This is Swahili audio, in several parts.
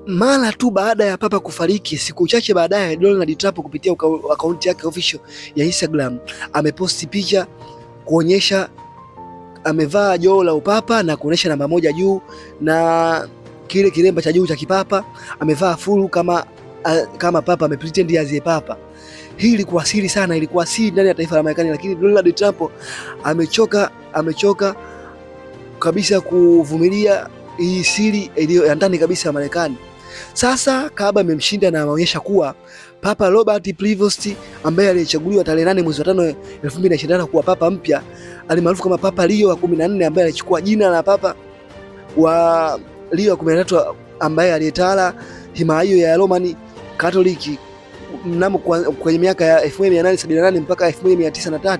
Mara tu baada ya Papa kufariki, siku chache baadaye, Donald Trump kupitia akaunti yake official ya Instagram ameposti picha kuonyesha amevaa joho la upapa na kuonyesha namba 1 juu na kile kilemba cha juu cha kipapa, amevaa full kama papa, amepretend as a papa. Hii ilikuwa siri sana, ilikuwa siri ndani ya taifa la Marekani, lakini Donald Trump amechoka kabisa kuvumilia hii siri iliyo ya ndani kabisa ya Marekani. Sasa Kaaba amemshinda na anaonyesha kuwa Papa Robert Prevost ambaye alichaguliwa tarehe 8 mwezi wa 5 2025 kuwa papa mpya, alimaarufu kama Papa Leo wa 14 ambaye alichukua jina la Papa wa Leo wa 13 ambaye alitawala himaya hiyo ya Roman Catholic mnamo kwenye miaka ya 1878 mpaka 1903.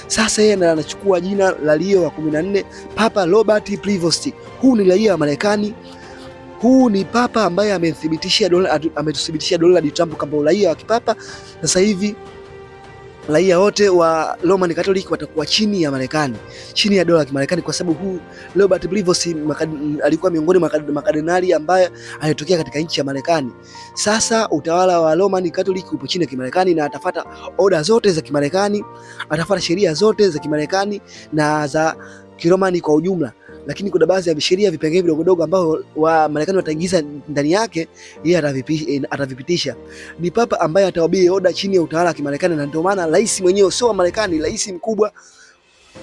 Sasa yeye anachukua jina la Leo wa 14, Papa Robert Prevost. Huu ni raia wa Marekani. Huu ni papa ambaye ametuthibitishia Donald Trump kama uraia wa kipapa. Sasa hivi raia wote wa Roman Catholic watakuwa chini ya Marekani, chini ya dola ya Marekani, kwa sababu huu Robert Prevost alikuwa miongoni mwa makardinali ambaye alitokea katika nchi ya Marekani. Sasa utawala wa Roman Catholic upo chini ya Kimarekani na atafuata oda zote za Kimarekani, atafuata sheria zote za Kimarekani na za Kiromani kwa ujumla. Lakini kuna baadhi ya sheria, vipengele vidogo ambao wa Marekani wataingiza ndani yake, yeye atavipitisha. Ni papa ambaye atawabii oda chini ya utawala wa Kimarekani, na ndio maana rais mwenyewe sio wa Marekani, rais mkubwa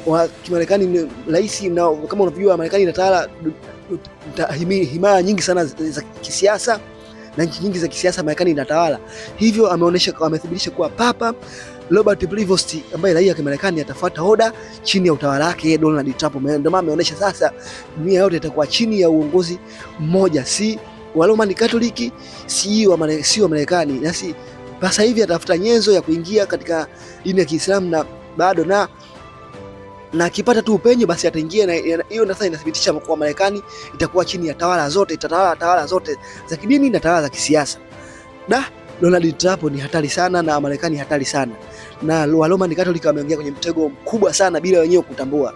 wa Kimarekani ni rais, na kama unavyojua Marekani inatawala himaya nyingi sana za kisiasa na nchi nyingi za kisiasa Marekani inatawala. Hivyo amethibitisha kuwa Papa Robert Prevost ambaye raia wa Kimarekani atafuata oda chini ya utawala wake Donald Trump. Ndio maana ameonyesha sasa dunia yote itakuwa chini ya uongozi mmoja, si wa Roman Catholic, si wa Marekani. Nasi sasa hivi atafuta nyenzo ya kuingia katika dini ya Kiislamu na bado na akipata tu upenyo basi ataingia, na hiyo sasa inathibitisha kwa Marekani itakuwa chini ya tawala zote za kidini na tawala za kisiasa. Donald Trump ni hatari sana na Marekani hatari sana, na Roman Catholic wameingia kwenye mtego mkubwa sana bila wenyewe kutambua.